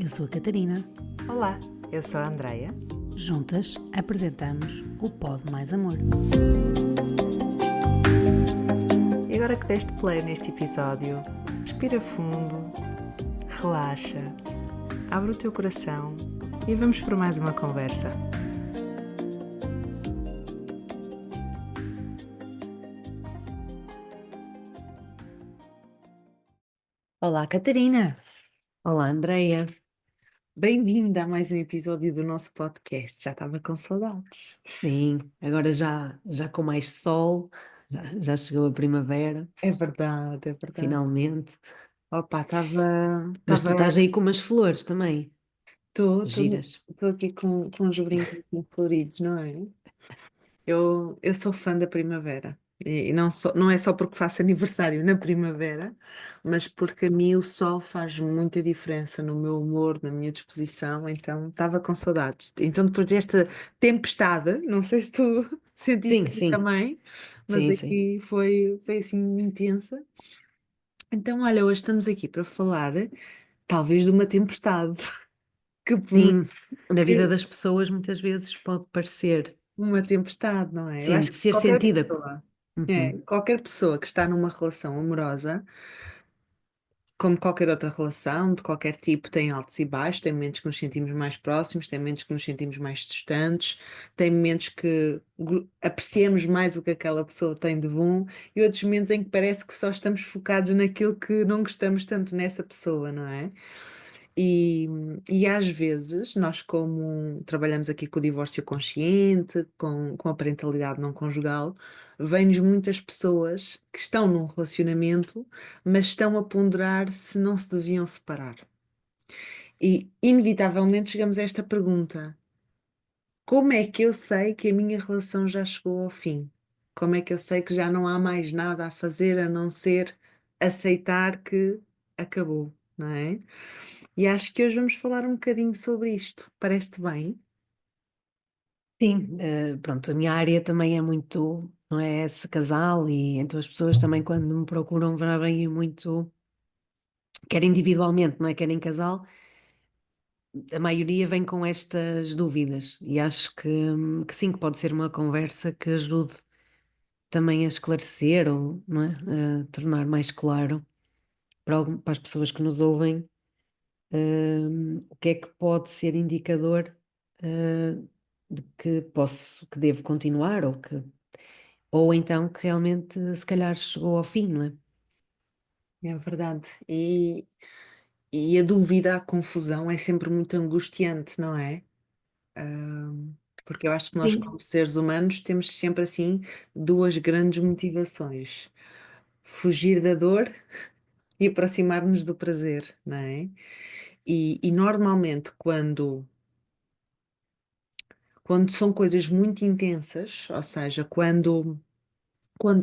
Eu sou a Catarina. Olá, eu sou a Andreia. Juntas apresentamos o Pod Mais Amor. E agora que deste play neste episódio, respira fundo, relaxa, abre o teu coração e vamos por mais uma conversa. Olá, Catarina! Olá, Andreia. Bem-vinda a mais um episódio do nosso podcast. Já estava com saudades. Sim, agora já com mais sol, já chegou a primavera, É verdade. finalmente. Opa, estava... Mas tu estás aí com umas flores também, Estou giras. aqui com uns brinquedos floridos, não é? Eu sou fã da primavera. E não é só porque faço aniversário na primavera, mas porque a mim o sol faz muita diferença no meu humor, na minha disposição, então estava com saudades. Então depois desta tempestade, não sei se tu sentiste Sim, aqui sim, também, mas sim. aqui foi assim intensa. Então olha, hoje estamos aqui para falar talvez de uma tempestade, que por mim Sim, na vida é das pessoas muitas vezes pode parecer, uma tempestade, não é? Eu sim, acho de que ser sentida. Uhum. qualquer pessoa que está numa relação amorosa, como qualquer outra relação, de qualquer tipo, tem altos e baixos, tem momentos que nos sentimos mais próximos, tem momentos que nos sentimos mais distantes, tem momentos que apreciamos mais o que aquela pessoa tem de bom e outros momentos em que parece que só estamos focados naquilo que não gostamos tanto nessa pessoa, não é? E, e às vezes, nós, como trabalhamos aqui com o divórcio consciente, com a parentalidade não conjugal, vêm-nos muitas pessoas que estão num relacionamento, mas estão a ponderar se não se deviam separar. E, inevitavelmente, chegamos a esta pergunta: como é que eu sei que a minha relação já chegou ao fim? Como é que eu sei que já não há mais nada a fazer a não ser aceitar que acabou, não é? E acho que hoje vamos falar um bocadinho sobre isto. Parece-te bem? Sim, pronto, a minha área também é muito, não é, esse casal e então as pessoas também quando me procuram vêm muito, quer individualmente, não é, quer em casal. A maioria vem com estas dúvidas e acho que sim, que pode ser uma conversa que ajude também a esclarecer ou, não é, a tornar mais claro para as pessoas que nos ouvem, o que é que pode ser indicador, de que que devo continuar ou então que realmente se calhar chegou ao fim, não é? É verdade. E a dúvida, a confusão é sempre muito angustiante, não é? Porque eu acho que nós, Sim. como seres humanos, temos sempre assim duas grandes motivações: fugir da dor e aproximar-nos do prazer, não é? E normalmente, quando são coisas muito intensas, ou seja, quando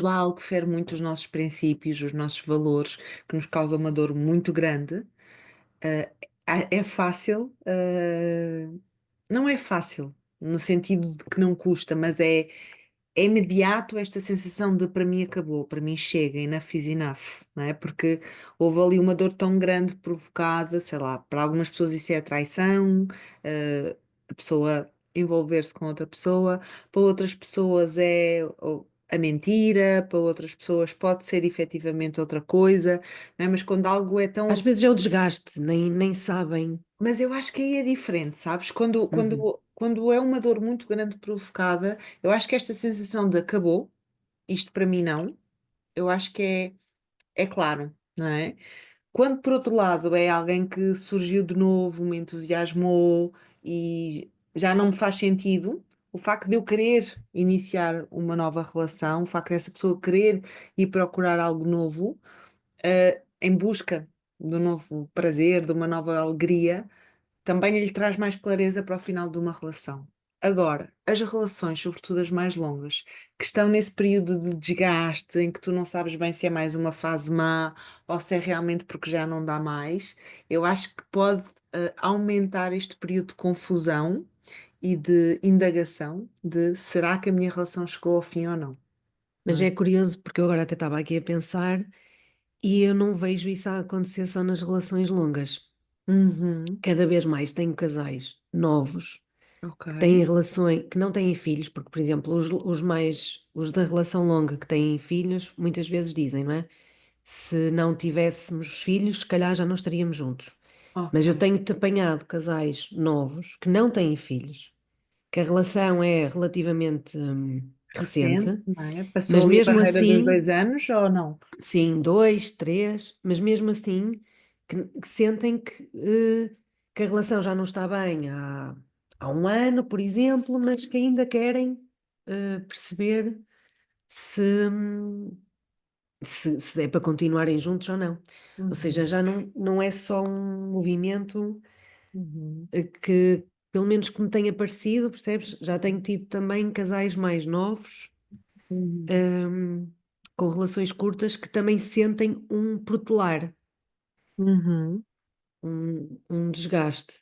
há algo que fere muito os nossos princípios, os nossos valores, que nos causa uma dor muito grande, eh, é fácil, não é fácil, no sentido de que não custa, mas é imediato esta sensação de para mim acabou, para mim chega, enough is enough, não é? Porque houve ali uma dor tão grande provocada, sei lá, para algumas pessoas isso é a traição, a pessoa envolver-se com outra pessoa, para outras pessoas é a mentira, para outras pessoas pode ser efetivamente outra coisa, não é? Mas quando algo é Às tão. vezes é o desgaste, nem sabem. Mas eu acho que aí é diferente, sabes? Uhum. Quando é uma dor muito grande provocada, eu acho que esta sensação de acabou, isto para mim não, eu acho que é claro, não é? Quando por outro lado é alguém que surgiu de novo, me entusiasmou e já não me faz sentido, o facto de eu querer iniciar uma nova relação, o facto dessa pessoa querer ir procurar algo novo, em busca de um novo prazer, de uma nova alegria também lhe traz mais clareza para o final de uma relação. Agora, as relações, sobretudo as mais longas, que estão nesse período de desgaste em que tu não sabes bem se é mais uma fase má ou se é realmente porque já não dá mais, eu acho que pode aumentar este período de confusão e de indagação de será que a minha relação chegou ao fim ou não? Não Mas é? é curioso porque eu agora até estava aqui a pensar e eu não vejo isso a acontecer só nas relações longas. Uhum. Cada vez mais tenho casais novos Ok. que têm relações, que não têm filhos, porque, por exemplo, os da relação longa que têm filhos, muitas vezes dizem, não é? Se não tivéssemos filhos, se calhar já não estaríamos juntos. Mas eu Ok. tenho-te apanhado casais novos que não têm filhos, que a relação é relativamente recente, Recente, não é? Passou mas ali a mesmo barreira dos assim, 2 anos ou não? sim, dois, três, mas mesmo assim, que sentem que a relação já não está bem há um ano, por exemplo, mas que ainda querem perceber se, se é para continuarem juntos ou não. Ou seja, Uhum. já não é só um movimento Uhum. que, pelo menos que me tenha parecido, percebes? Já tenho tido também casais mais novos, Uhum. hum, com relações curtas, que também sentem um protelar, Uhum. um desgaste,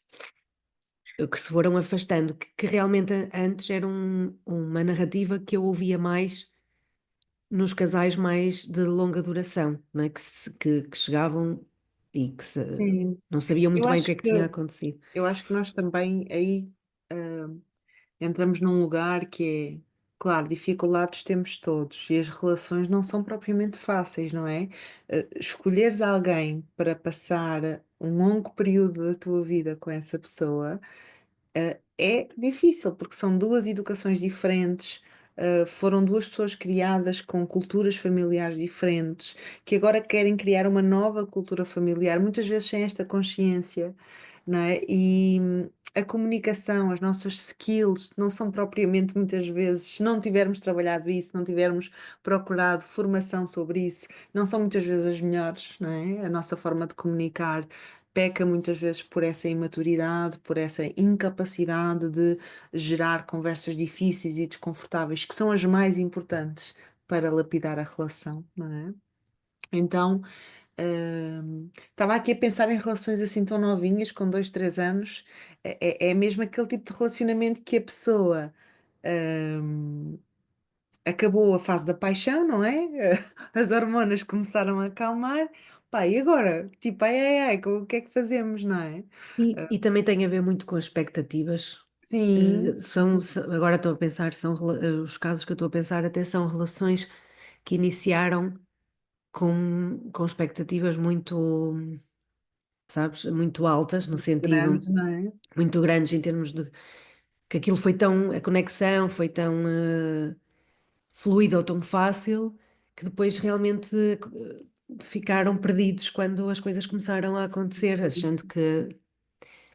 que se foram afastando, que realmente antes era uma narrativa que eu ouvia mais nos casais mais de longa duração, não é? Que chegavam e Sim. não sabiam Eu muito bem o que é acho que que tinha acontecido. eu acho que nós também aí entramos num lugar que é, claro, dificuldades temos todos e as relações não são propriamente fáceis, não é? Escolheres alguém para passar um longo período da tua vida com essa pessoa é difícil, porque são duas educações diferentes, foram duas pessoas criadas com culturas familiares diferentes, que agora querem criar uma nova cultura familiar, muitas vezes sem esta consciência, não é? E a comunicação, as nossas skills não são propriamente muitas vezes, se não tivermos trabalhado isso, não tivermos procurado formação sobre isso, não são muitas vezes as melhores, não é? A nossa forma de comunicar peca muitas vezes por essa imaturidade, por essa incapacidade de gerar conversas difíceis e desconfortáveis, que são as mais importantes para lapidar a relação, não é? Então, estava aqui a pensar em relações assim tão novinhas, com 2, 3 anos, é mesmo aquele tipo de relacionamento que a pessoa hum, acabou a fase da paixão, não é? As hormonas começaram a acalmar. Pá, e agora? Tipo, ai, ai, ai, o que é que fazemos, não é? E também tem a ver muito com expectativas. Sim, Agora estou a pensar, os casos que eu estou a pensar até são relações que iniciaram com expectativas muito, sabes, muito altas, no grande, sentido não é? muito grandes em termos de que aquilo foi tão, a conexão foi tão fluida ou tão fácil que depois realmente ficaram perdidos quando as coisas começaram a acontecer, achando que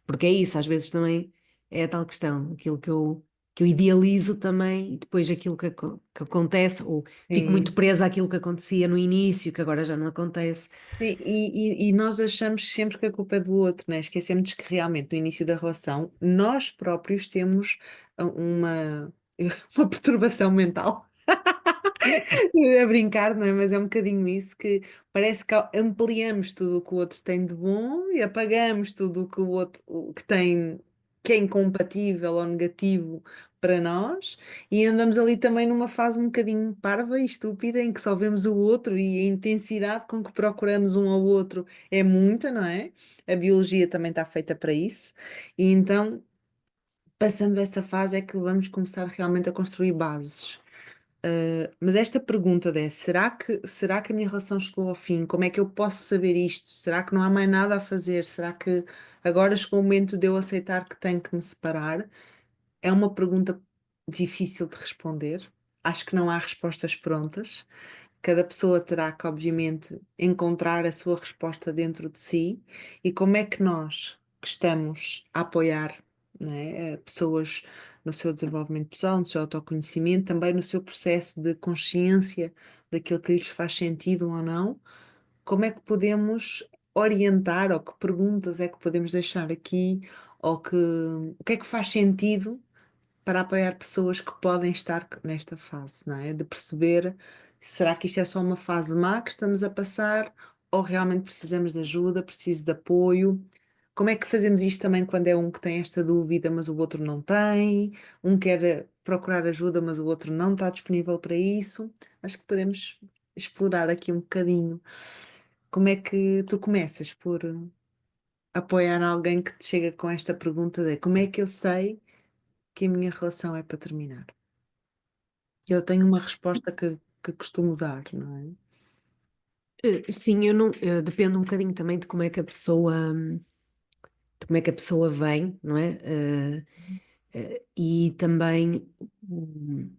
porque é isso, às vezes também é a tal questão, aquilo que eu idealizo também, e depois aquilo que acontece, ou fico muito Sim. presa àquilo que acontecia no início, que agora já não acontece. Sim, e nós achamos sempre que a culpa é do outro, né? Esquecemos que realmente no início da relação nós próprios temos uma, uma perturbação mental. A brincar, não é? Mas é um bocadinho isso que parece que ampliamos tudo o que o outro tem de bom e apagamos tudo o que o outro que tem, que é incompatível ou negativo para nós, e andamos ali também numa fase um bocadinho parva e estúpida em que só vemos o outro e a intensidade com que procuramos um ao outro é muita, não é? A biologia também está feita para isso, e então, passando essa fase, é que vamos começar realmente a construir bases. Mas esta pergunta é: será que a minha relação chegou ao fim? Como é que eu posso saber isto? Será que não há mais nada a fazer? Será que agora chegou o momento de eu aceitar que tenho que me separar? É uma pergunta difícil de responder. Acho que não há respostas prontas. Cada pessoa terá que, obviamente, encontrar a sua resposta dentro de si. E como é que nós, que estamos a apoiar, né, pessoas no seu desenvolvimento pessoal, no seu autoconhecimento, também no seu processo de consciência daquilo que lhes faz sentido ou não, como é que podemos orientar, ou que perguntas é que podemos deixar aqui, ou o que é que faz sentido para apoiar pessoas que podem estar nesta fase, não é? De perceber, será que isto é só uma fase má que estamos a passar ou realmente precisamos de ajuda, preciso de apoio? Como é que fazemos isto também quando é um que tem esta dúvida, mas o outro não tem? Um quer procurar ajuda, mas o outro não está disponível para isso? Acho que podemos explorar aqui um bocadinho. Como é que tu começas por apoiar alguém que te chega com esta pergunta de como é que eu sei que a minha relação é para terminar? Eu tenho uma Sim, resposta que costumo dar, não é? sim, eu não, depende um bocadinho também de como é que a pessoa, de como é que a pessoa vem, não é? E também, hum,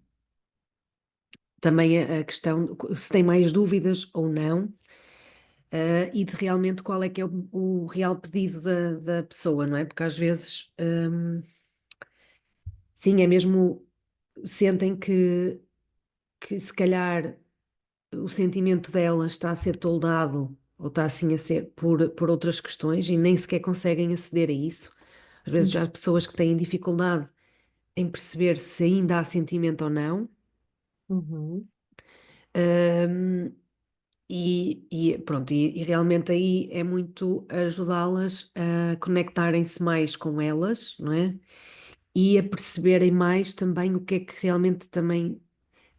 também a questão de se tem mais dúvidas ou não, e de realmente qual é que é o real pedido da pessoa, não é? Porque às vezes, sim, é mesmo, sentem que se calhar o sentimento dela está a ser toldado ou está assim a ser por outras questões e nem sequer conseguem aceder a isso. Às vezes já há pessoas que têm dificuldade em perceber se ainda há sentimento ou não. Uhum, Ahm, e pronto, e realmente aí é muito ajudá-las a conectarem-se mais com elas, não é? E a perceberem mais também o que é que realmente também,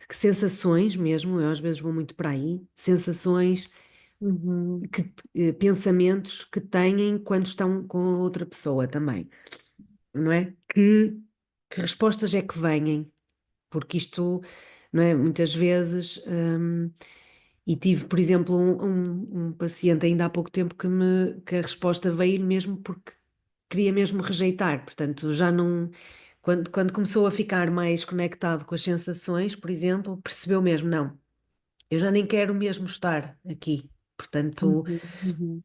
que sensações mesmo, eu às vezes vou muito para aí, sensações, uhum, pensamentos que têm quando estão com outra pessoa também, não é? Que respostas é que vêm? Porque isto, não é? Muitas vezes, e tive, por exemplo, um paciente ainda há pouco tempo que a resposta veio mesmo porque queria mesmo rejeitar, portanto, já não. Quando começou a ficar mais conectado com as sensações, por exemplo, percebeu mesmo, não, eu já nem quero mesmo estar aqui. Portanto, uhum, uhum.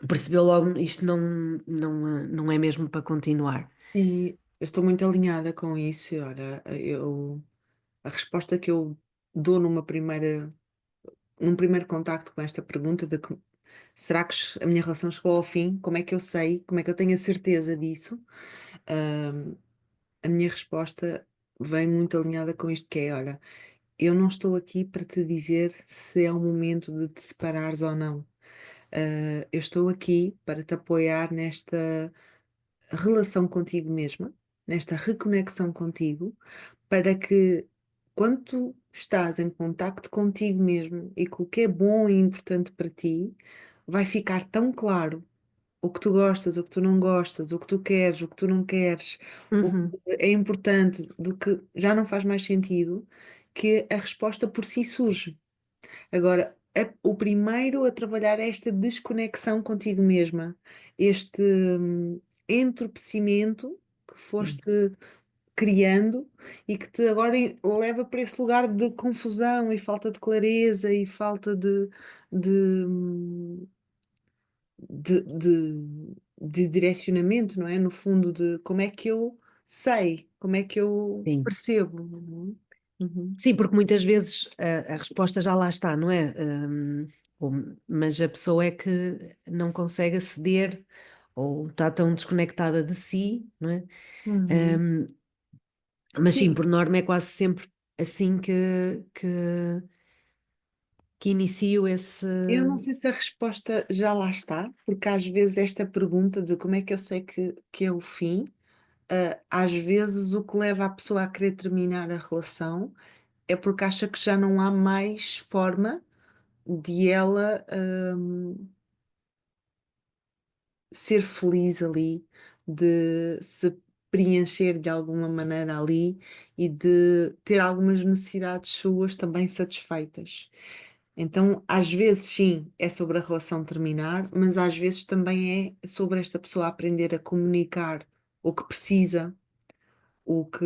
percebeu logo, isto não é mesmo para continuar. E eu estou muito alinhada com isso. Olha, a resposta que eu dou num primeiro contacto com esta pergunta de será que a minha relação chegou ao fim? Como é que eu sei? Como é que eu tenho a certeza disso? Ahm, a minha resposta vem muito alinhada com isto que é, olha, eu não estou aqui para te dizer se é o momento de te separares ou não. Eu estou aqui para te apoiar nesta relação contigo mesma, nesta reconexão contigo, para que quando tu estás em contacto contigo mesmo e com o que é bom e importante para ti, vai ficar tão claro o que tu gostas, o que tu não gostas, o que tu queres, o que tu não queres, o que Uhum, é importante, do que já não faz mais sentido, que a resposta por si surge. Agora, o primeiro a trabalhar é esta desconexão contigo mesma, este entorpecimento que sim, foste criando e que te agora leva para esse lugar de confusão e falta de clareza e falta de, hum, de direcionamento, não é? No fundo, de como é que eu sei, como é que eu sim. percebo. Não é? Uhum. Sim, porque muitas vezes a resposta já lá está, não é? Mas a pessoa é que não consegue aceder ou está tão desconectada de si, não é? Uhum. Um, mas sim, Sim, por norma é quase sempre assim que inicio esse. eu não sei se a resposta já lá está, porque às vezes esta pergunta de como é que eu sei que é o fim, às vezes o que leva a pessoa a querer terminar a relação é porque acha que já não há mais forma de ela, ser feliz ali, de se preencher de alguma maneira ali e de ter algumas necessidades suas também satisfeitas. Então, às vezes, sim, é sobre a relação terminar, mas às vezes também é sobre esta pessoa aprender a comunicar o que precisa, o que,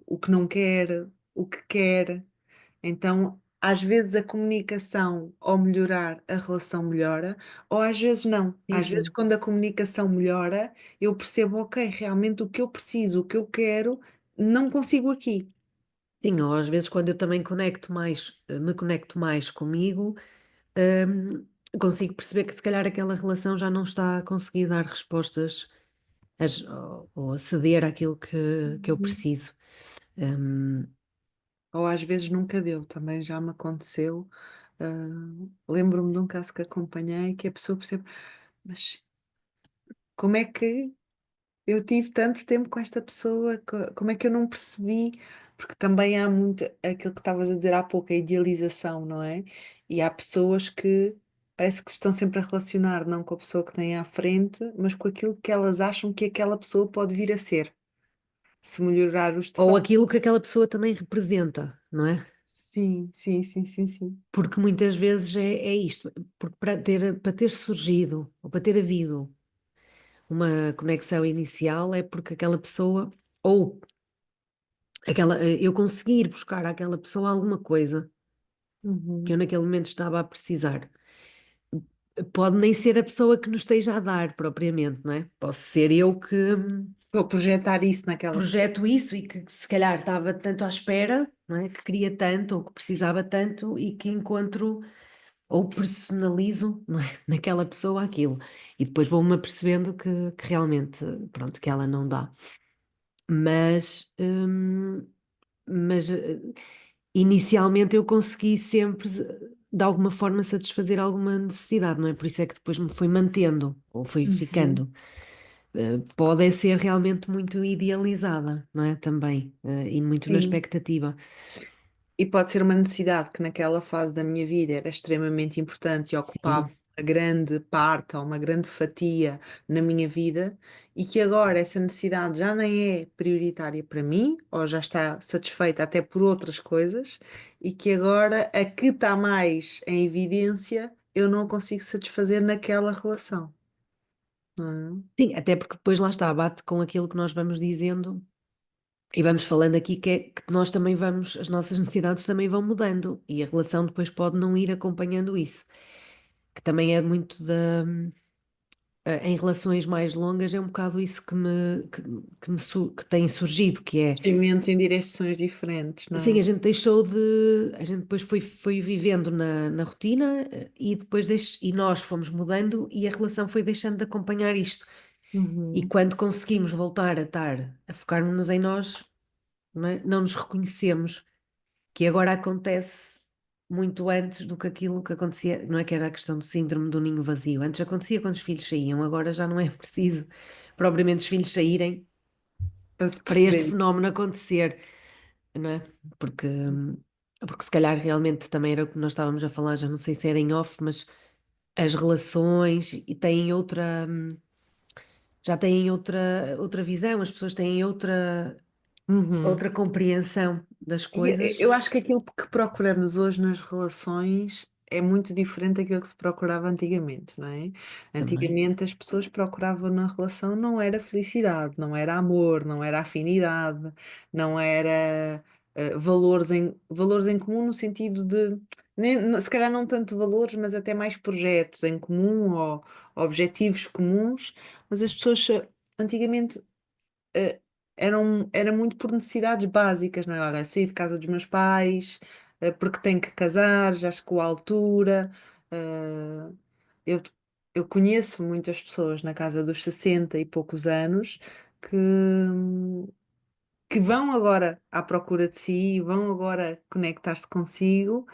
o que não quer, o que quer. Então, às vezes a comunicação ao melhorar, a relação melhora, ou às vezes não. Às vezes, Exato. quando a comunicação melhora, eu percebo, ok, realmente o que eu preciso, o que eu quero, não consigo aqui. Sim, ou às vezes quando eu também me conecto mais comigo, consigo perceber que se calhar aquela relação já não está a conseguir dar respostas ou a ceder àquilo que eu Uhum. preciso. Hum, Ou às vezes nunca deu, também já me aconteceu. Lembro-me de um caso que acompanhei que a pessoa percebe, mas como é que eu tive tanto tempo com esta pessoa, como é que eu não percebi? Porque também há muito aquilo que estavas a dizer há pouco, a idealização, não é? E há pessoas que parece que se estão sempre a relacionar não com a pessoa que têm à frente, mas com aquilo que elas acham que aquela pessoa pode vir a ser, se melhorar os Ou defeitos. aquilo que aquela pessoa também representa, não é? Sim, sim, sim, sim, sim. Porque muitas vezes é isto, porque para ter surgido ou para ter havido uma conexão inicial é porque aquela pessoa, ou eu consegui ir buscar àquela pessoa alguma coisa que eu Uhum. naquele momento estava a precisar. Pode nem ser a pessoa que nos esteja a dar propriamente, não é? Posso ser eu que Vou projetar isso naquela pessoa. projeto isso e que se calhar estava tanto à espera, não é? Que queria tanto ou que precisava tanto e que encontro ou personalizo, não é? Naquela pessoa aquilo. E depois vou-me apercebendo que realmente, pronto, que ela não dá. Mas, mas inicialmente eu consegui sempre, de alguma forma, satisfazer alguma necessidade, não é? Por isso é que depois me foi mantendo ou foi Uhum. ficando. Pode é ser realmente muito idealizada, não é? Também, e muito na Sim. expectativa. E pode ser uma necessidade que naquela fase da minha vida era extremamente importante e ocupava Sim, uma grande parte ou uma grande fatia na minha vida, e que agora essa necessidade já nem é prioritária para mim, ou já está satisfeita até por outras coisas, e que agora a que está mais em evidência eu não consigo satisfazer naquela relação, não é? sim, até porque depois lá está, bate com aquilo que nós vamos dizendo e vamos falando aqui que é que nós também vamos, as nossas necessidades também vão mudando e a relação depois pode não ir acompanhando isso, que também é muito em relações mais longas é um bocado isso que tem surgido, que é, Movimentos em direções diferentes, não assim, é? a gente deixou de, a gente depois foi vivendo na rotina e depois e nós fomos mudando e a relação foi deixando de acompanhar isto. E Uhum. quando conseguimos voltar a estar, a focarmos-nos em nós, não é? Não nos reconhecemos, que agora acontece muito antes do que aquilo que acontecia, não é que era a questão do síndrome do ninho vazio. Antes acontecia quando os filhos saíam, agora já não é preciso propriamente os filhos saírem Para se para este perceber. fenómeno acontecer, não é? Porque se calhar realmente também era o que nós estávamos a falar, já não sei se era em off, mas as relações e têm já têm outra visão, as pessoas têm Uhum. outra compreensão das E coisas. eu acho que aquilo que procuramos hoje nas relações é muito diferente daquilo que se procurava antigamente, não é? Também. Antigamente as pessoas procuravam na relação não era felicidade, não era amor, não era afinidade, não era valores em comum no sentido de, se calhar não tanto valores, mas até mais projetos em comum ou objetivos comuns, mas as pessoas antigamente eh, era muito por necessidades básicas, não é? Olha, sair de casa dos meus pais, porque tenho que casar, já chegou à altura. eh, eu, eu conheço muitas pessoas na casa dos 60 e poucos anos que, que vão agora à procura de si, vão agora conectar-se consigo.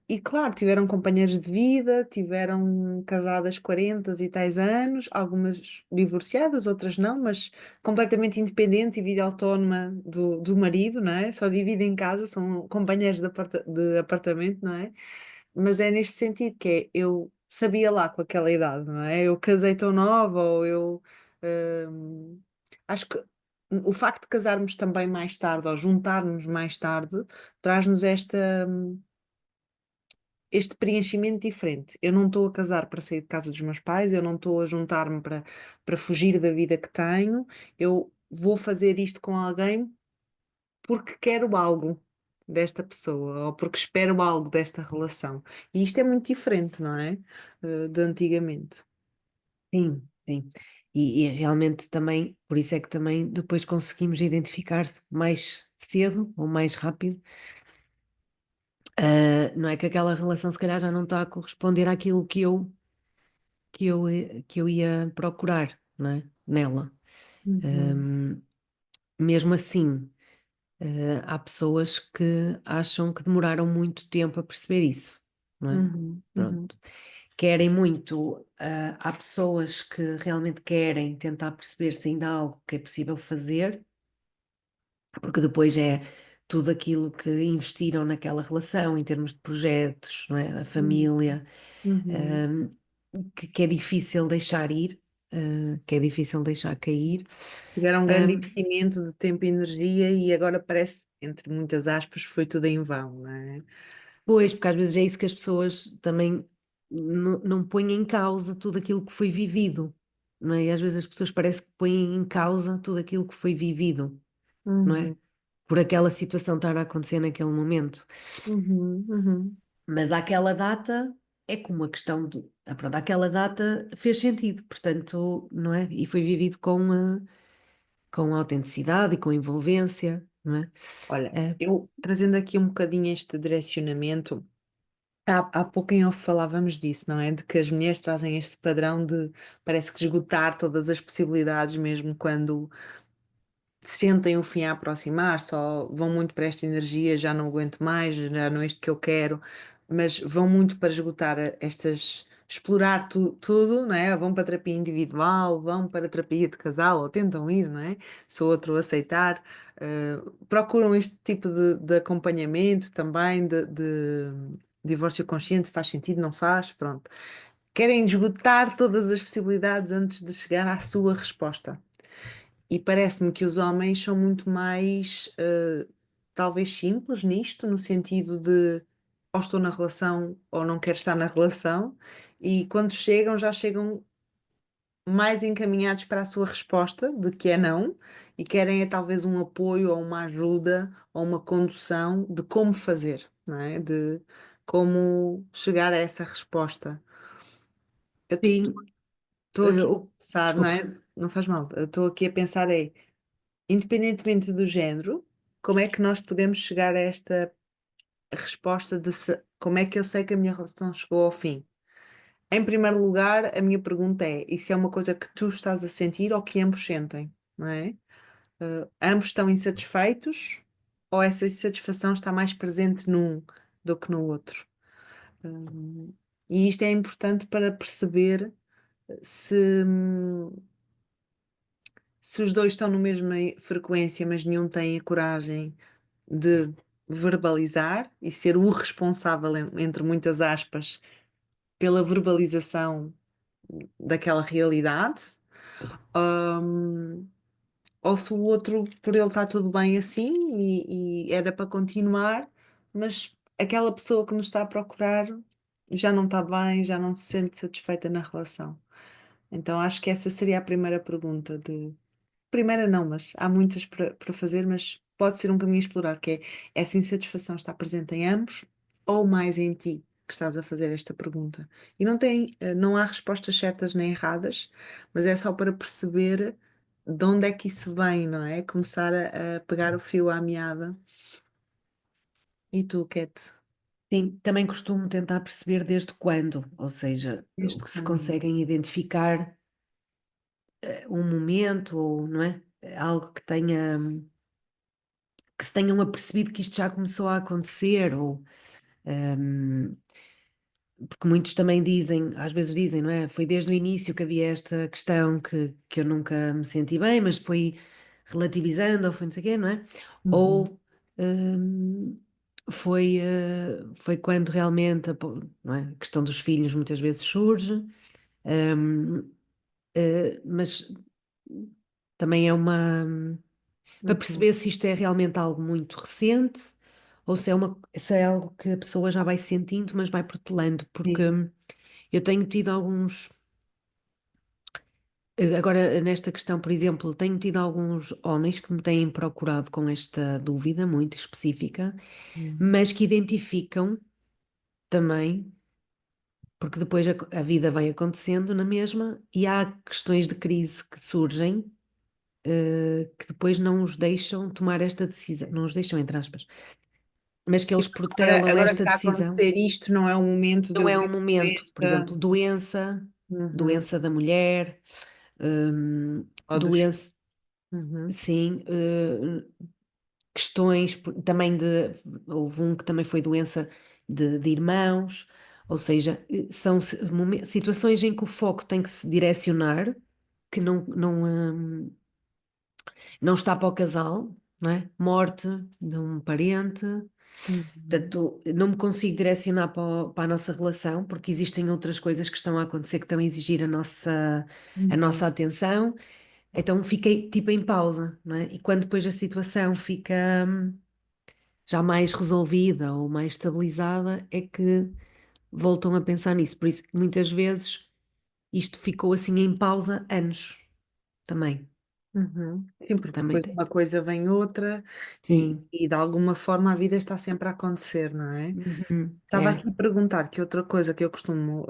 E claro, tiveram companheiros de vida, tiveram casadas 40 e tais anos, algumas divorciadas, outras não, mas completamente independentes e vida autónoma do marido, não é? Só dividem em casa, são companheiros de apartamento, não é? Mas é neste sentido que é, eu sabia lá com aquela idade, não é? Eu casei tão nova, ou eu acho que o facto de casarmos também mais tarde, ou juntarmos mais tarde, traz-nos este preenchimento diferente. Eu não estou a casar para sair de casa dos meus pais, eu não estou a juntar-me para fugir da vida que tenho, eu vou fazer isto com alguém porque quero algo desta pessoa ou porque espero algo desta relação. E isto é muito diferente, não é? De antigamente. Sim, sim. E realmente também, por isso é que também depois conseguimos identificar-se mais cedo ou mais rápido. Não é que aquela relação se calhar já não está a corresponder àquilo que eu ia procurar, não é? Nela. Uhum, Ahm, Mesmo assim, há pessoas que acham que demoraram muito tempo a perceber isso, não é? uhum, uhum, Pronto. Querem muito, há pessoas que realmente querem tentar perceber se ainda há algo que é possível fazer, porque depois é tudo aquilo que investiram naquela relação, em termos de projetos, não é? A família, Uhum. hum, que é difícil deixar ir, que é difícil deixar cair. Tiveram um grande Hum, investimento de tempo e energia e agora parece, entre muitas aspas, foi tudo em vão, não é? Pois, porque às vezes é isso que as pessoas também não põem em causa tudo aquilo que foi vivido, não é? E às vezes as pessoas parece que põem em causa tudo aquilo que foi vivido, não é? Uhum. Por aquela situação estar a acontecer naquele momento. Uhum. Uhum. Mas àquela data é como a questão do. Pronto, àquela data fez sentido, portanto, não é? E foi vivido com autenticidade e com envolvência, não é? Olha, Eh, eu trazendo aqui um bocadinho este direcionamento, há pouco em off falávamos disso, não é? De que as mulheres trazem este padrão de parece que esgotar todas as possibilidades, mesmo quando sentem o fim a aproximar, só vão muito para esta energia, já não aguento mais, já não é isto que eu quero, mas vão muito para esgotar estas, explorar tudo, não é? Vão para a terapia individual, vão para a terapia de casal, ou tentam ir, não é? Se o outro aceitar, procuram este tipo de acompanhamento também, de divórcio consciente, faz sentido, não faz? Pronto. Querem esgotar todas as possibilidades antes de chegar à sua resposta. E parece-me que os homens são muito mais, talvez simples nisto, no sentido de ou estou na relação ou não quero estar na relação, e quando chegam, já chegam mais encaminhados para a sua resposta, de que é não, e querem é talvez um apoio ou uma ajuda ou uma condução de como fazer, não é? De como chegar a essa resposta. Eu sim, estou aqui a pensar, não desculpa. é? Não faz mal, eu estou aqui a pensar independentemente do género, como é que nós podemos chegar a esta resposta de como é que eu sei que a minha relação chegou ao fim? Em primeiro lugar, a minha pergunta é: isso é uma coisa que tu estás a sentir ou que ambos sentem, não é? Ambos estão insatisfeitos ou essa insatisfação está mais presente num do que no outro? E isto é importante para perceber se, se os dois estão na mesma frequência, mas nenhum tem a coragem de verbalizar e ser o responsável, entre muitas aspas, pela verbalização daquela realidade, hum, ou se o outro, por ele está tudo bem assim e era para continuar, mas aquela pessoa que nos está a procurar já não está bem, já não se sente satisfeita na relação. Então acho que essa seria a primeira pergunta de primeira não, mas há muitas para fazer, mas pode ser um caminho a explorar, que é essa insatisfação está presente em ambos ou mais em ti que estás a fazer esta pergunta. E não tem, não há respostas certas nem erradas, mas é só para perceber de onde é que isso vem, não é? Começar a pegar o fio à meada. E tu, Cat? Sim, também costumo tentar perceber desde quando, ou seja, o Este que se quando? conseguem identificar um momento ou, não é? Algo que se tenham apercebido que isto já começou a acontecer ou hum, porque muitos também dizem, às vezes dizem, não é? Foi desde o início que havia esta questão que eu nunca me senti bem, mas foi relativizando ou foi não sei o quê, não é? Uhum. Ou hum, foi quando realmente não é? A questão dos filhos muitas vezes surge, hum, mas também é para Uhum. perceber se isto é realmente algo muito recente ou se é algo que a pessoa já vai sentindo, mas vai protelando, porque Sim. eu tenho tido alguns. Agora, nesta questão, por exemplo, tenho tido alguns homens que me têm procurado com esta dúvida muito específica, Uhum. mas que identificam também, porque depois a vida vai acontecendo na mesma e há questões de crise que surgem, que depois não os deixam tomar esta decisão, não os deixam, entre aspas, mas que eles protelam Agora que esta está a decisão. acontecer isto, não é o momento de Não eu é um ver momento, por esta. exemplo, doença, Uhum. doença da mulher, Ou dos. doença, Uhum. sim, questões também houve um que também foi doença de irmãos, ou seja, são situações em que o foco tem que se direcionar, que não está para o casal, não é? Morte de um parente. Uhum. Portanto, não me consigo direcionar para a nossa relação, porque existem outras coisas que estão a acontecer que estão a exigir a Uhum. nossa atenção. Então fiquei tipo em pausa, não é? E quando depois a situação fica já mais resolvida ou mais estabilizada, é que voltam a pensar nisso. Por isso que muitas vezes isto ficou assim em pausa anos também. Uhum. Sim, porque Também depois tem. uma coisa vem outra Sim. e de alguma forma a vida está sempre a acontecer, não é? Uhum. Estava É, aqui a perguntar que outra coisa que eu costumo,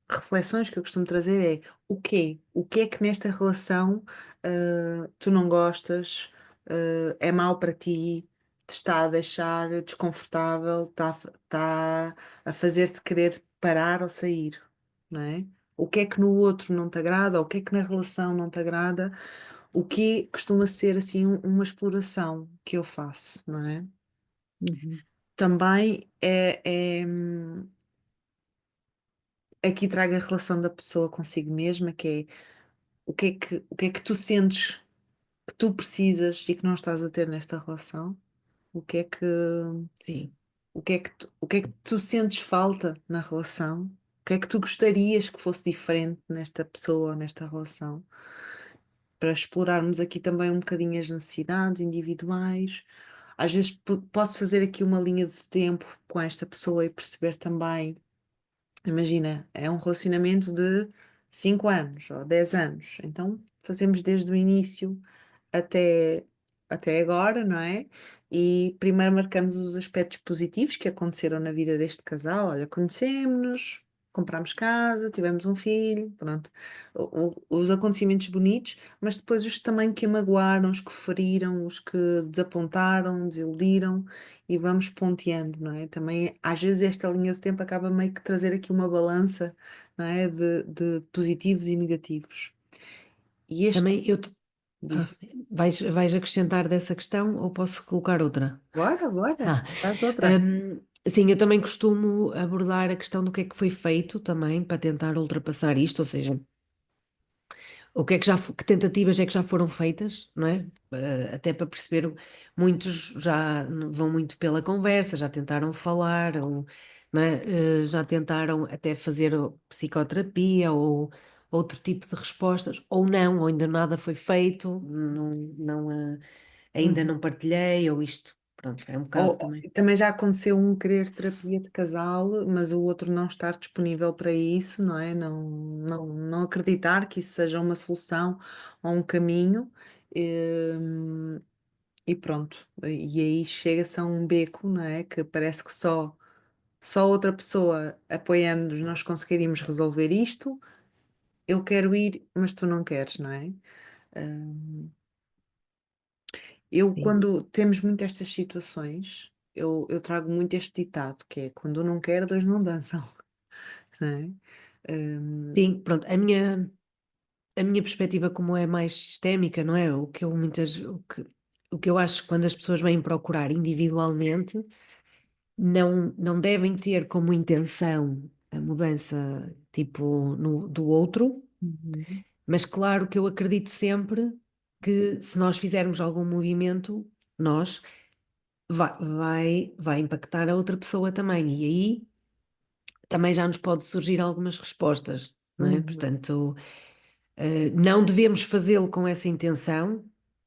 reflexões que eu costumo trazer é o quê? O que é que nesta relação, tu não gostas, é mau para ti, te está a deixar desconfortável, está a fazer-te querer parar ou sair, não é? O que é que no outro não te agrada, o que é que na relação não te agrada, o que costuma ser assim uma exploração que eu faço, não é? uhum. Também aqui trago a relação da pessoa consigo mesma, que é o que é que tu sentes que tu precisas e que não estás a ter nesta relação? O que é que, Sim. o que é que tu sentes falta na relação? O que é que tu gostarias que fosse diferente nesta pessoa, nesta relação? Para explorarmos aqui também um bocadinho as necessidades individuais. Às vezes posso fazer aqui uma linha de tempo com esta pessoa e perceber também. Imagina, é um relacionamento de 5 anos ou 10 anos. Então, fazemos desde o início até, até agora, não é? E primeiro marcamos os aspectos positivos que aconteceram na vida deste casal. Olha, conhecemos-nos, comprámos casa, tivemos um filho, pronto. Os acontecimentos bonitos, mas depois os também que magoaram, os que feriram, os que desapontaram, desiludiram, e vamos ponteando, não é? Também, às vezes, esta linha do tempo acaba meio que trazer aqui uma balança, não é? De positivos e negativos. E este Também ah, diz. vais acrescentar dessa questão ou posso colocar outra? Bora, bora. Ah, Faz outra. sim, eu também costumo abordar a questão do que é que foi feito também para tentar ultrapassar isto, ou seja, o que é que que tentativas é que já foram feitas, não é? Até para perceber, muitos já vão muito pela conversa, já tentaram falar, ou, não é? Já tentaram até fazer psicoterapia ou outro tipo de respostas, ou não, ou ainda nada foi feito, ainda Uhum. não partilhei, ou isto, pronto, é um bocado Ou, também. também já aconteceu um querer terapia de casal, mas o outro não estar disponível para isso, não é? Não acreditar que isso seja uma solução ou um caminho. hum, E pronto. E aí chega-se a um beco, não é? Que parece que só outra pessoa apoiando-nos nós conseguiríamos resolver isto. Eu quero ir, mas tu não queres, não é? Hum, Eu, Sim. quando temos muito estas situações, eu trago muito este ditado, que é quando um não quer, dois não dançam, não é? Hum, Sim, pronto, a minha perspectiva como é mais sistémica, não é? O que eu acho que quando as pessoas vêm procurar individualmente, não devem ter como intenção a mudança, tipo, do outro, uhum, mas claro que eu acredito sempre que se nós fizermos algum movimento, nós, vai impactar a outra pessoa também, e aí também já nos pode surgir algumas respostas, não é? uhum. Portanto, não devemos fazê-lo com essa intenção,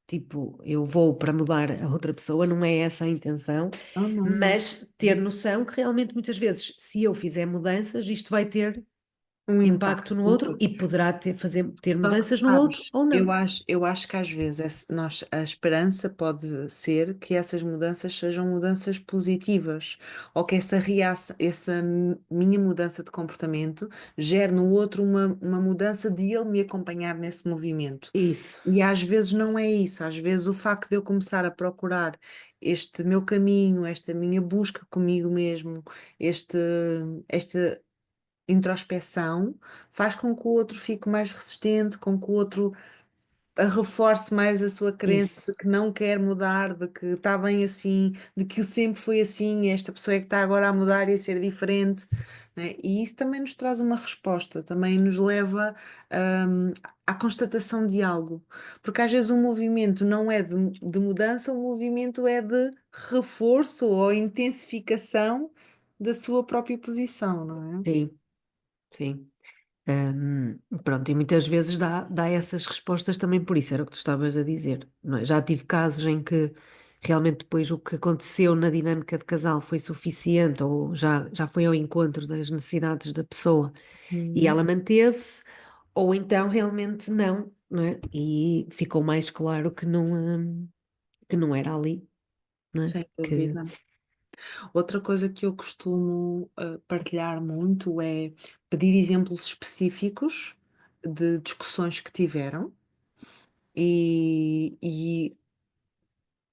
tipo, eu vou para mudar a outra pessoa, não é essa a intenção, Ah, não, não. mas ter noção que realmente muitas vezes, se eu fizer mudanças, isto vai ter Um impacto impacto no no outro outro. e poderá ter Só que mudanças no outro sabes, ou eu não. acho, eu acho que às vezes a esperança pode ser que essas mudanças sejam mudanças positivas, ou que essa minha mudança de comportamento gere no outro uma mudança de ele me acompanhar nesse movimento. Isso, E às vezes não é isso, às vezes o facto de eu começar a procurar este meu caminho, esta minha busca comigo mesmo, este, esta introspeção faz com que o outro fique mais resistente, com que o outro reforce mais a sua crença Isso, de que não quer mudar, de que está bem assim, de que sempre foi assim, e esta pessoa é que está agora a mudar e a ser diferente, né? E isso também nos traz uma resposta, também nos leva, hum, à constatação de algo, porque às vezes o movimento não é de mudança, o movimento é de reforço ou intensificação da sua própria posição, não é? sim, sim. Pronto, e muitas vezes dá essas respostas também por isso, era o que tu estavas a dizer, não é? Já tive casos em que realmente depois o que aconteceu na dinâmica de casal foi suficiente ou já foi ao encontro das necessidades da pessoa e Uhum. ela manteve-se, ou então realmente não é? E ficou mais claro que não era ali, não é? Sem Que, dúvida. Outra coisa que eu costumo partilhar muito é pedir exemplos específicos de discussões que tiveram e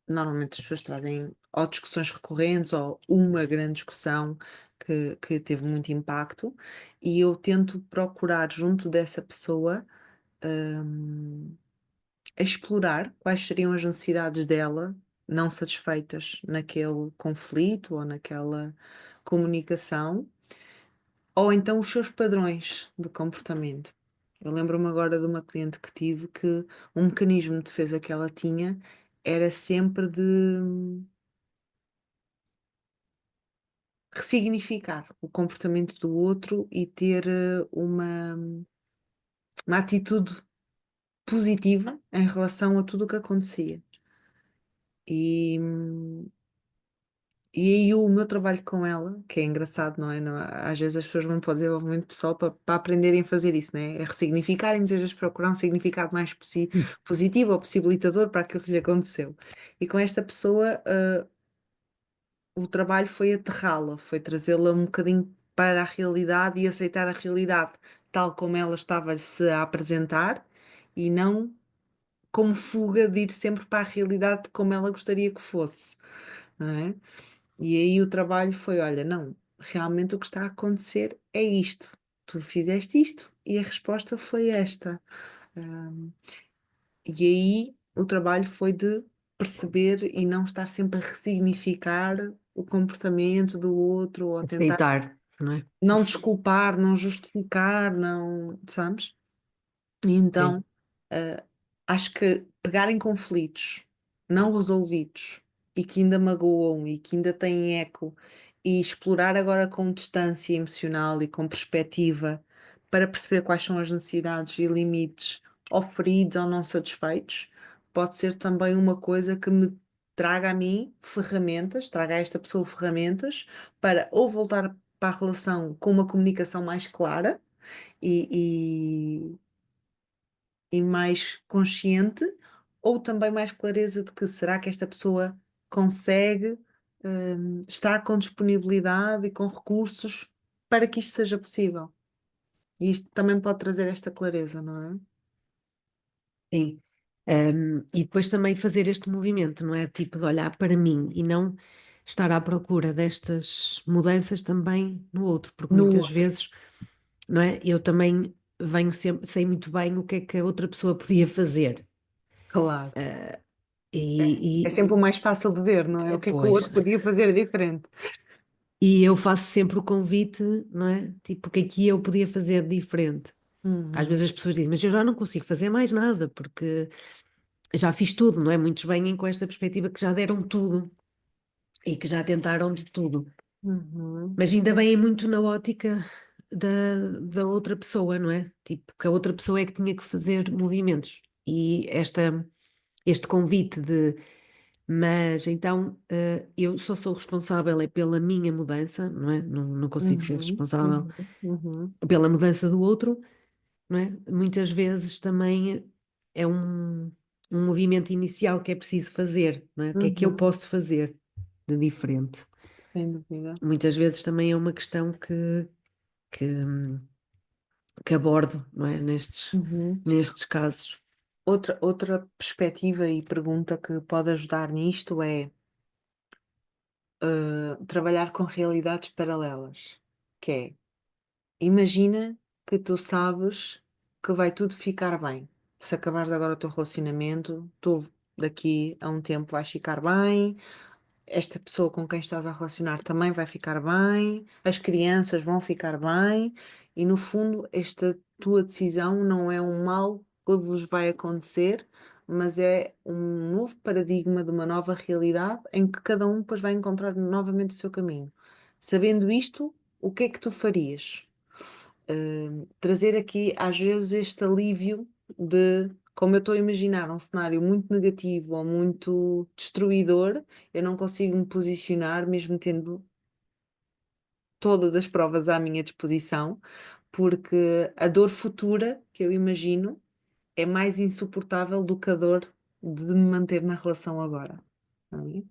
normalmente as pessoas trazem ou discussões recorrentes ou uma grande discussão que teve muito impacto e eu tento procurar junto dessa pessoa hum, explorar quais seriam as necessidades dela não satisfeitas naquele conflito ou naquela comunicação, ou então os seus padrões de comportamento. Eu lembro-me agora de uma cliente que tive que um mecanismo de defesa que ela tinha era sempre de ressignificar o comportamento do outro e ter uma atitude positiva em relação a tudo o que acontecia. E, E aí o meu trabalho com ela, que é engraçado, não é? Às vezes as pessoas vão para o desenvolvimento pessoal para aprenderem a fazer isso, né? É ressignificar e muitas vezes procurar um significado mais positivo ou possibilitador para aquilo que lhe aconteceu. E com esta pessoa, o trabalho foi aterrá-la, foi trazê-la um bocadinho para a realidade e aceitar a realidade tal como ela estava-se a apresentar e não como fuga de ir sempre para a realidade como ela gostaria que fosse, não é? E aí o trabalho foi: olha, não, realmente o que está a acontecer é isto. Tu fizeste isto e a resposta foi esta. Ahm, e aí o trabalho foi de perceber e não estar sempre a ressignificar o comportamento do outro ou a tentar aceitar, não é? não desculpar, não justificar, não, sabes? E então, Sim, acho que pegar em conflitos não resolvidos e que ainda magoam e que ainda têm eco e explorar agora com distância emocional e com perspectiva para perceber quais são as necessidades e limites oferidos ou não satisfeitos, pode ser também uma coisa que me traga a mim ferramentas, traga a esta pessoa ferramentas para ou voltar para a relação com uma comunicação mais clara e mais consciente, ou também mais clareza de que será que esta pessoa consegue, estar com disponibilidade e com recursos para que isto seja possível. E isto também pode trazer esta clareza, não é? sim. E depois também fazer este movimento, não é? Tipo de olhar para mim e não estar à procura destas mudanças também no outro, porque No muitas outro. vezes, não é? Eu também venho sempre, sei muito bem o que é que a outra pessoa podia fazer. Claro. É E, sempre o mais fácil de ver, não é? O que é que o pois, outro podia fazer diferente. e eu faço sempre o convite, não é? Tipo, o que é que eu podia fazer diferente? Às Uhum, vezes as pessoas dizem, mas eu já não consigo fazer mais nada, porque já fiz tudo, não é? Muitos vêm com esta perspectiva que já deram tudo e que já tentaram de tudo. uhum, Mas ainda bem muito na ótica da outra pessoa, não é? Tipo, que a outra pessoa é que tinha que fazer movimentos. E este convite de, mas então eu só sou responsável é pela minha mudança, não é? Não consigo ser uhum, responsável uhum, uhum, pela mudança do outro, não é? Muitas vezes também é um movimento inicial que é preciso fazer, não é? O que é que eu uhum, posso fazer de diferente? sem dúvida. Muitas vezes também é uma questão que, que abordo, não é? Uhum. Nestes casos. Outra perspectiva e pergunta que pode ajudar nisto é trabalhar com realidades paralelas, que é, imagina que tu sabes que vai tudo ficar bem. se acabares agora o teu relacionamento, tu daqui a um tempo vais ficar bem, esta pessoa com quem estás a relacionar também vai ficar bem, as crianças vão ficar bem, e no fundo, esta tua decisão não é um mal que vos vai acontecer, mas é um novo paradigma de uma nova realidade em que cada um depois vai encontrar novamente o seu caminho. Sabendo isto, o que é que tu farias? Trazer aqui às vezes este alívio de, como eu estou a imaginar um cenário muito negativo ou muito destruidor, eu não consigo me posicionar mesmo tendo todas as provas à minha disposição, porque a dor futura que eu imagino é mais insuportável do que a dor de me manter na relação agora. Não é?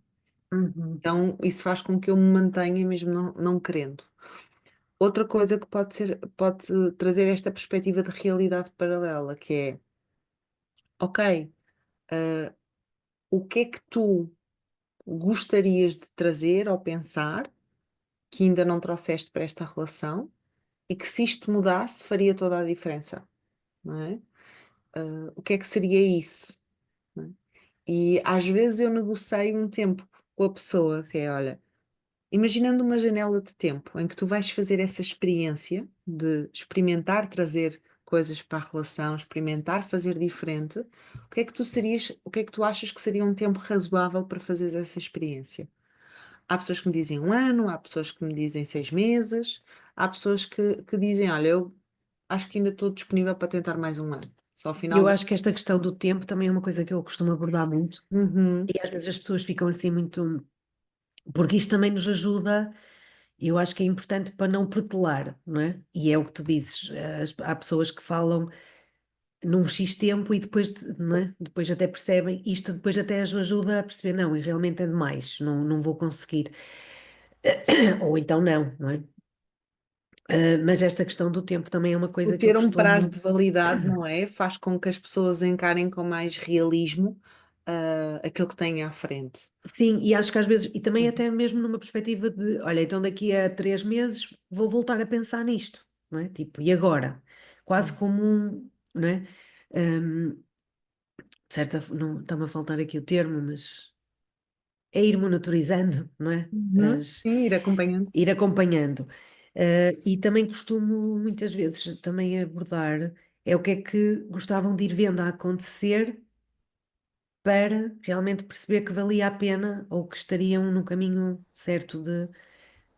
Uhum. Então, isso faz com que eu me mantenha mesmo não querendo. Outra coisa que pode ser, pode trazer esta perspectiva de realidade paralela, que é, ok, o que é que tu gostarias de trazer ou pensar que ainda não trouxeste para esta relação e que se isto mudasse faria toda a diferença, não é? O que é que seria isso? Não é? E às vezes eu negocio um tempo com a pessoa, que é, olha, imaginando uma janela de tempo em que tu vais fazer essa experiência de experimentar trazer coisas para a relação, experimentar fazer diferente, o que é que tu serias, o que é que tu achas que seria um tempo razoável para fazer essa experiência? Há pessoas que me dizem um ano, há pessoas que me dizem 6 meses, há pessoas que dizem, olha, eu acho que ainda estou disponível para tentar mais um ano. Só ao final Eu de... acho que esta questão do tempo também é uma coisa que eu costumo abordar muito, Uhum, e às vezes as pessoas ficam assim muito. Porque isto também nos ajuda, eu acho que é importante para não protelar, não é? E é o que tu dizes, há pessoas que falam num X tempo e depois, não é? Depois até percebem, isto depois até as ajuda a perceber, não, e realmente é demais, não vou conseguir. Ou então não, não é? Mas esta questão do tempo também é uma o coisa que eu ter um prazo costumo. de validade, não é? Faz com que as pessoas encarem com mais realismo, aquilo que têm à frente. Sim, e acho que às vezes, e também Uhum. até mesmo numa perspectiva de, olha, então daqui a 3 meses vou voltar a pensar nisto, não é? Tipo, e agora? Quase como um, não é? Hum, de certa, não está-me a faltar aqui o termo, mas é ir monitorizando, não é? Uhum. Sim, ir acompanhando. Ir acompanhando. E também costumo muitas vezes também abordar é o que é que gostavam de ir vendo a acontecer para realmente perceber que valia a pena ou que estariam no caminho certo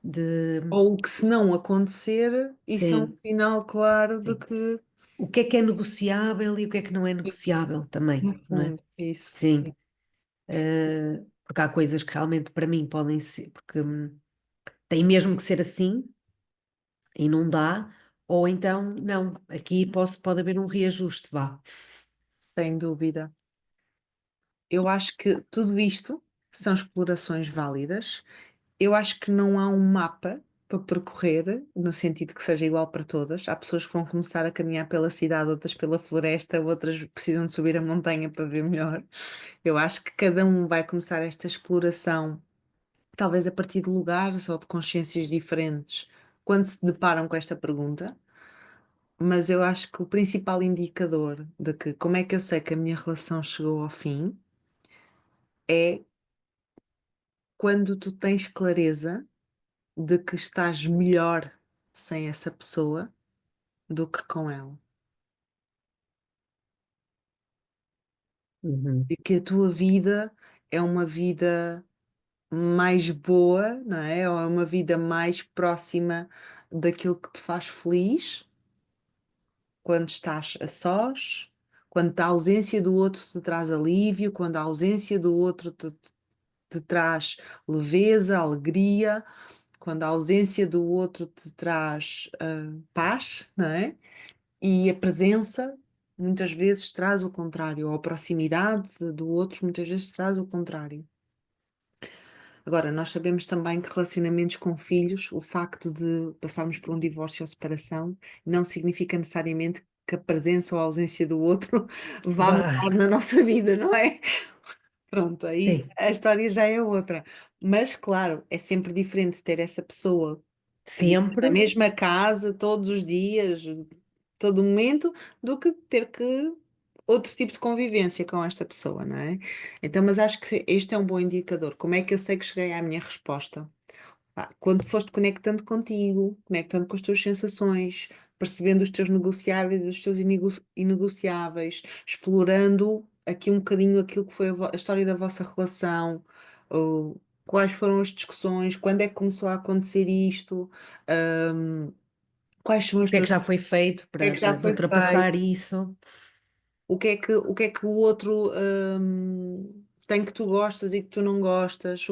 de Ou que se não acontecer, isso é um sim, sinal claro de sim. que O que é negociável e o que é que não é isso, negociável também, no não é? fundo, isso, Sim. sim. Porque há coisas que realmente para mim podem ser, porque tem mesmo que ser assim e não dá, ou então não, aqui pode haver um reajuste, vá. Sem dúvida. Eu acho que tudo isto são explorações válidas. Eu acho que não há um mapa para percorrer, no sentido que seja igual para todas. Há pessoas que vão começar a caminhar pela cidade, outras pela floresta, outras precisam de subir a montanha para ver melhor. Eu acho que cada um vai começar esta exploração, talvez a partir de lugares ou de consciências diferentes, quando se deparam com esta pergunta. Mas eu acho que o principal indicador de que como é que eu sei que a minha relação chegou ao fim é quando tu tens clareza de que estás melhor sem essa pessoa do que com ela. Uhum. E que a tua vida é uma vida mais boa, não é? Ou é uma vida mais próxima daquilo que te faz feliz quando estás a sós, quando a ausência do outro te traz alívio, quando a ausência do outro te traz leveza, alegria, quando a ausência do outro te traz paz, não é? E a presença muitas vezes traz o contrário, ou a proximidade do outro muitas vezes traz o contrário. Agora, nós sabemos também que relacionamentos com filhos, o facto de passarmos por um divórcio ou separação, não significa necessariamente que a presença ou a ausência do outro vá Vá, mudar na nossa vida, não é? Pronto, aí sim, a história já é outra. Mas, claro, é sempre diferente ter essa pessoa a viver na sempre, mesma casa, todos os dias, todo momento, do que ter que outro tipo de convivência com esta pessoa, não é? Então, mas acho que este é um bom indicador. Como é que eu sei que cheguei à minha resposta? Pá, quando foste conectando contigo, conectando com as tuas sensações, percebendo os teus negociáveis e os teus inegociáveis, explorando aqui um bocadinho aquilo que foi a história da vossa relação, ou quais foram as discussões, quando é que começou a acontecer isto, hum, quais são as O que é que tuas, o já foi feito que é que já para foi feito, ultrapassar isso? o que é que o outro tem que tu gostas e que tu não gostas,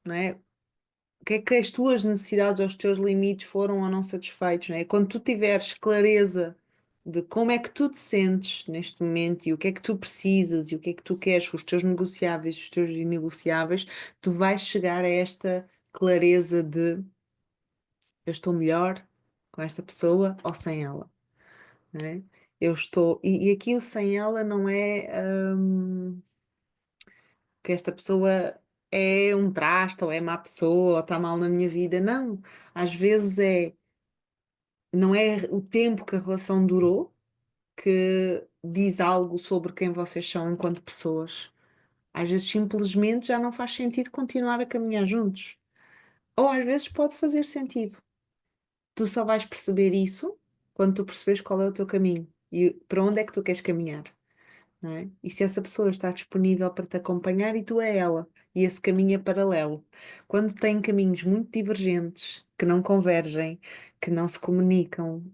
não é? O que é que as tuas necessidades ou os teus limites foram ou não satisfeitos, não é? Quando tu tiveres clareza de como é que tu te sentes neste momento e o que é que tu precisas e o que é que tu queres, os teus negociáveis, os teus inegociáveis, tu vais chegar a esta clareza de eu estou melhor com esta pessoa ou sem ela, não é? Eu estou, e aqui o sem ela não é que esta pessoa é um traste ou é má pessoa ou está mal na minha vida, não. Às vezes não é o tempo que a relação durou que diz algo sobre quem vocês são enquanto pessoas. Às vezes simplesmente já não faz sentido continuar a caminhar juntos. Ou às vezes pode fazer sentido. Tu só vais perceber isso quando tu percebes qual é o teu caminho e para onde é que tu queres caminhar, não é? E se essa pessoa está disponível para te acompanhar e tu é ela, e esse caminho é paralelo. Quando tem caminhos muito divergentes, que não convergem, que não se comunicam,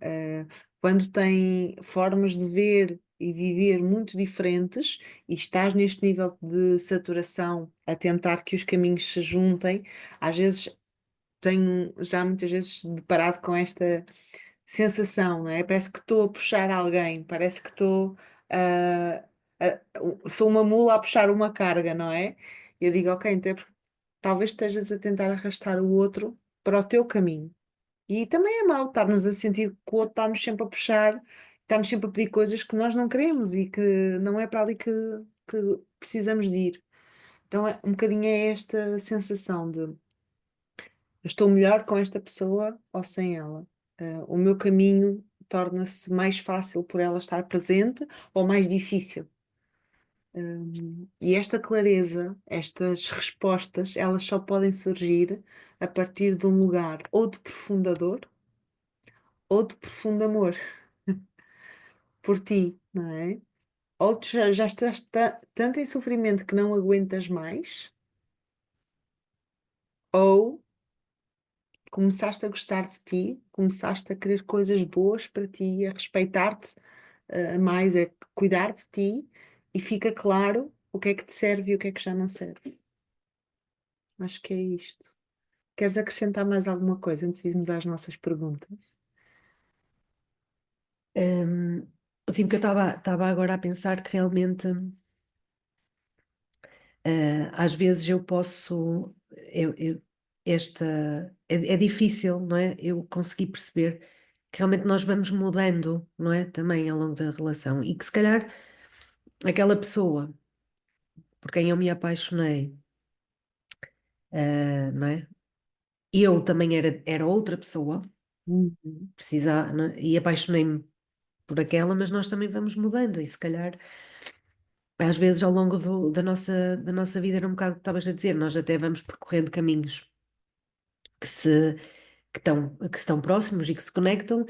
quando tem formas de ver e viver muito diferentes, e estás neste nível de saturação a tentar que os caminhos se juntem, às vezes tenho já muitas vezes deparado com esta sensação, não é? Parece que estou a puxar alguém, parece que estou a, sou uma mula a puxar uma carga, não é? Eu digo, ok, então é porque talvez estejas a tentar arrastar o outro para o teu caminho. E também é mau estarmos a sentir que o outro está-nos sempre a puxar, está-nos sempre a pedir coisas que nós não queremos e que não é para ali que precisamos de ir. Então é um bocadinho é esta sensação de estou melhor com esta pessoa ou sem ela? O meu caminho torna-se mais fácil por ela estar presente ou mais difícil? E esta clareza, estas respostas, elas só podem surgir a partir de um lugar ou de profunda dor ou de profundo amor por ti, não é? Ou tu já estás tanto em sofrimento que não aguentas mais, ou começaste a gostar de ti, começaste a querer coisas boas para ti, a respeitar-te, mais, a cuidar de ti e fica claro o que é que te serve e o que é que já não serve. Acho que é isto. Queres acrescentar mais alguma coisa antes de irmos às nossas perguntas? Assim, porque eu estava agora a pensar que realmente às vezes eu posso, esta, é difícil, não é? Eu consegui perceber que realmente nós vamos mudando, não é? Também ao longo da relação e que se calhar aquela pessoa por quem eu me apaixonei, não é? Eu também era outra pessoa, Uhum. não é? E apaixonei-me por aquela, mas nós também vamos mudando e se calhar às vezes ao longo da nossa vida era um bocado o que estavas a dizer, nós até vamos percorrendo caminhos que se que estão próximos e que se conectam,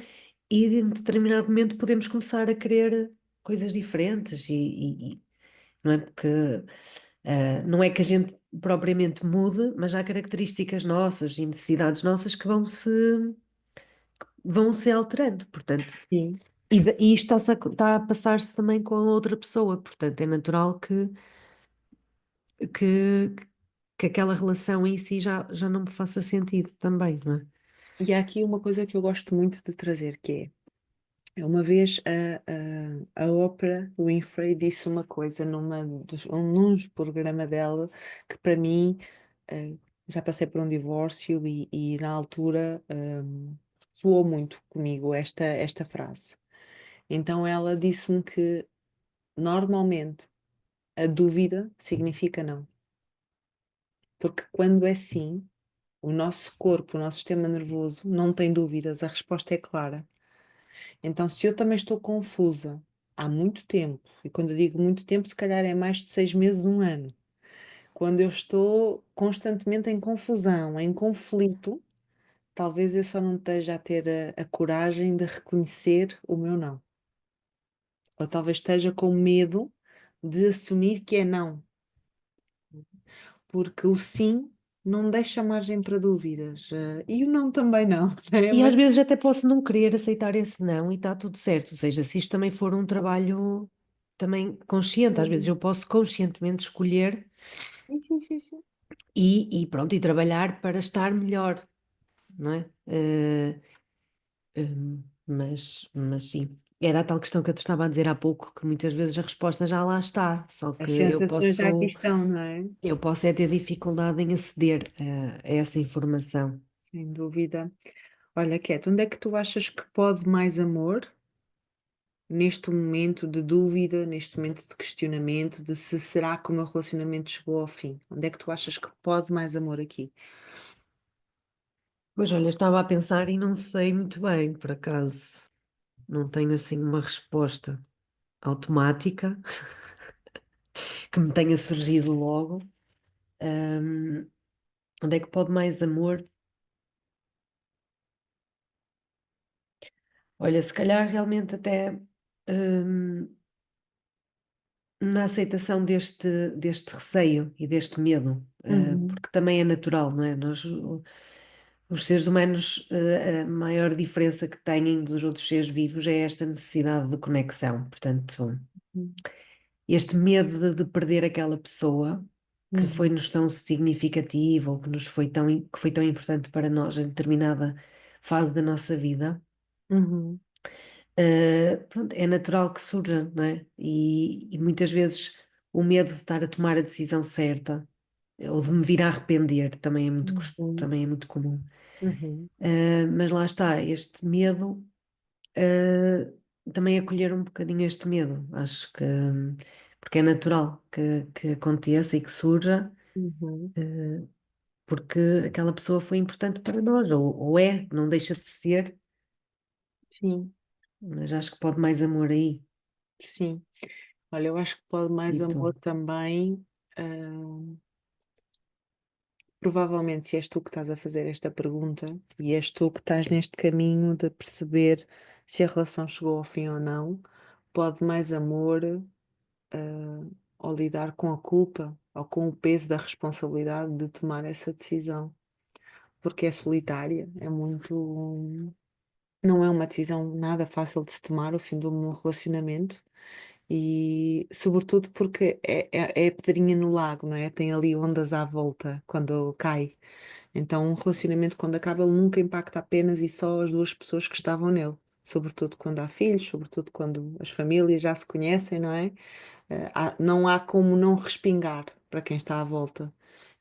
e em determinado momento podemos começar a querer coisas diferentes, não é? Porque não é que a gente propriamente mude, mas há características nossas e necessidades nossas que vão se alterando, portanto. Sim. E isto está a passar-se também com a outra pessoa, portanto é natural que, que aquela relação em si já não me faça sentido também, não é? E há aqui uma coisa que eu gosto muito de trazer, que uma vez a Oprah Winfrey disse uma coisa num programa dela que para mim já passei por um divórcio e na altura soou muito comigo esta frase. Então ela disse-me que normalmente a dúvida significa não, porque quando é sim, o nosso corpo, o nosso sistema nervoso não tem dúvidas, a resposta é clara. Então, se eu também estou confusa há muito tempo, e quando eu digo muito tempo, se calhar é mais de 6 meses, um ano, quando eu estou constantemente em confusão, em conflito, talvez eu só não esteja a ter a coragem de reconhecer o meu não. Ou talvez esteja com medo de assumir que é não, porque o sim não deixa margem para dúvidas, e o não também não, né? E às Mas vezes até posso não querer aceitar esse não e está tudo certo. Ou seja, se isto também for um trabalho também consciente, às vezes eu posso conscientemente escolher sim, sim, sim, sim. e pronto, e trabalhar para estar melhor, não é? Mas sim, era a tal questão que eu te estava a dizer há pouco, que muitas vezes a resposta já lá está, só que As sensações já aqui estão, não é? eu posso é ter dificuldade em aceder a essa informação. Sem dúvida. Olha, Cat, onde é que tu achas que pode mais amor neste momento de dúvida, neste momento de questionamento, de se será que o meu relacionamento chegou ao fim? Onde é que tu achas que pode mais amor aqui? Pois olha, estava a pensar e não sei muito bem, por acaso. Não tenho assim uma resposta automática que me tenha surgido logo. Ahm, Onde é que pode mais amor? Olha, se calhar realmente até ahm, na aceitação deste receio e deste medo, Uhum, porque também é natural, não é? Os seres humanos, a maior diferença que têm dos outros seres vivos é esta necessidade de conexão. Portanto, este medo de perder aquela pessoa que uhum, foi-nos tão significativa ou que nos foi que foi tão importante para nós em determinada fase da nossa vida, uhum, pronto, é natural que surja, não é? E muitas vezes o medo de estar a tomar a decisão certa ou de me vir a arrepender também é uhum, também é muito comum. uhum, Mas lá está, este medo, uh, também acolher um bocadinho este medo, acho que porque é natural que aconteça e que surja, uhum. porque aquela pessoa foi importante para nós, ou é, não deixa de ser, Sim, mas acho que pode mais amor aí. sim. Olha, eu acho que pode mais E tu? amor também. ah, Provavelmente, se és tu que estás a fazer esta pergunta e és tu que estás neste caminho de perceber se a relação chegou ao fim ou não, pode mais amor, ao lidar com a culpa ou com o peso da responsabilidade de tomar essa decisão, porque é solitária, é muito. Não é uma decisão nada fácil de se tomar, o fim de um relacionamento. E sobretudo porque é a pedrinha no lago, não é? Tem ali ondas à volta quando cai. Então, um relacionamento, quando acaba, ele nunca impacta apenas e só as duas pessoas que estavam nele. Sobretudo quando há filhos, sobretudo quando as famílias já se conhecem, não é? Não há como não respingar para quem está à volta.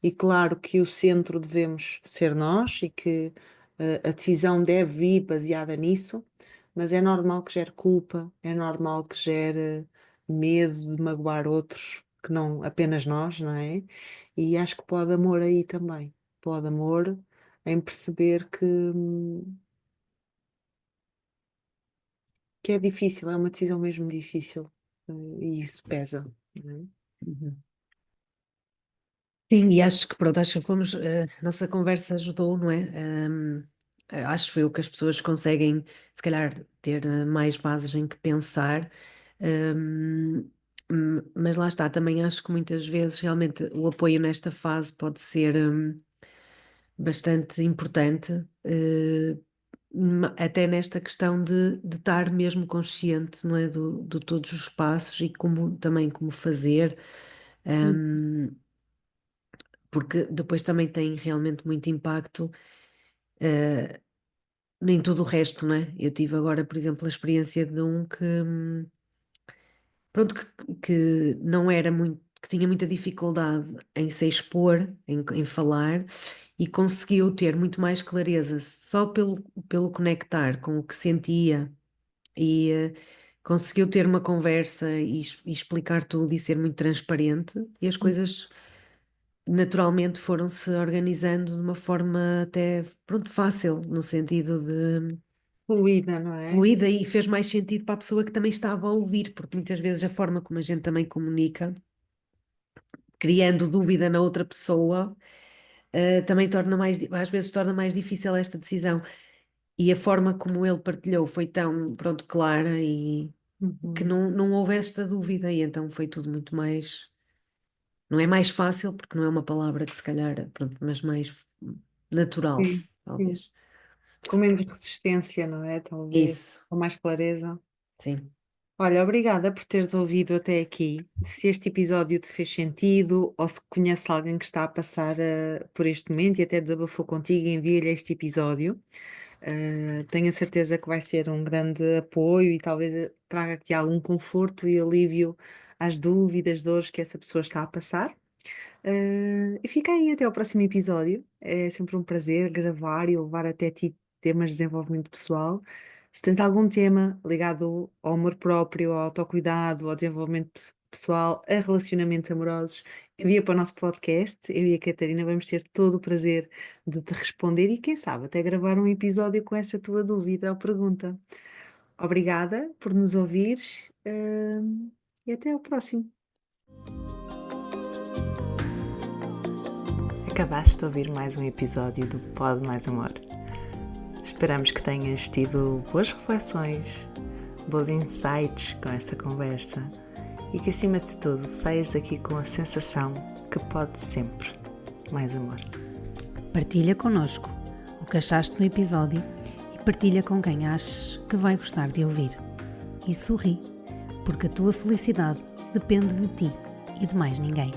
E claro que o centro devemos ser nós e que a decisão deve vir baseada nisso, mas é normal que gere culpa, é normal que gere medo de magoar outros, que não apenas nós, não é? E acho que pode amor aí também. Pode amor em perceber que é difícil, é uma decisão mesmo difícil, e isso pesa, não é? Uhum. Sim, e acho que pronto, acho que fomos, a nossa conversa ajudou, não é? Acho foi o que as pessoas conseguem, se calhar, ter mais bases em que pensar. Hum, mas lá está, também acho que muitas vezes realmente o apoio nesta fase pode ser bastante importante, até nesta questão de estar mesmo consciente, não é, de todos os passos e como também como fazer. hum, Porque depois também tem realmente muito impacto, eh, em tudo o resto, não é? Eu tive agora, por exemplo, a experiência de um que, pronto, que não era muito, que tinha muita dificuldade em se expor, em falar, e conseguiu ter muito mais clareza só pelo conectar com o que sentia e conseguiu ter uma conversa e explicar tudo e ser muito transparente, e as coisas naturalmente foram-se organizando de uma forma até, pronto, fácil, no sentido fluida, não é? fluida e fez mais sentido para a pessoa que também estava a ouvir, porque muitas vezes a forma como a gente também comunica, criando dúvida na outra pessoa, também torna às vezes torna mais difícil esta decisão. E a forma como ele partilhou foi tão, pronto, clara e que Uhum. não houve esta dúvida, e então foi tudo muito mais. Não é mais fácil, porque não é uma palavra que se calhar, pronto, mas mais natural, Sim, sim. talvez. Com menos resistência, não é? Talvez, Isso, com mais clareza. sim. Olha, obrigada por teres ouvido até aqui. Se este episódio te fez sentido ou se conhece alguém que está a passar por este momento e até desabafou contigo, envia-lhe este episódio. Tenho a certeza que vai ser um grande apoio e talvez traga aqui algum conforto e alívio às dúvidas, dores que essa pessoa está a passar. E fica aí até ao próximo episódio. É sempre um prazer gravar e levar até ti temas de desenvolvimento pessoal. Se tens algum tema ligado ao amor próprio, ao autocuidado, ao desenvolvimento pessoal, a relacionamentos amorosos, envia para o nosso podcast. Eu e a Catarina vamos ter todo o prazer de te responder e, quem sabe, até gravar um episódio com essa tua dúvida ou pergunta. Obrigada por nos ouvires, e até ao próximo. Acabaste de ouvir mais um episódio do Pod Mais Amor. Esperamos que tenhas tido boas reflexões, bons insights com esta conversa e que, acima de tudo, saias daqui com a sensação que pode sempre mais amor. Partilha connosco o que achaste no episódio e partilha com quem achas que vai gostar de ouvir. E sorri, porque a tua felicidade depende de ti e de mais ninguém.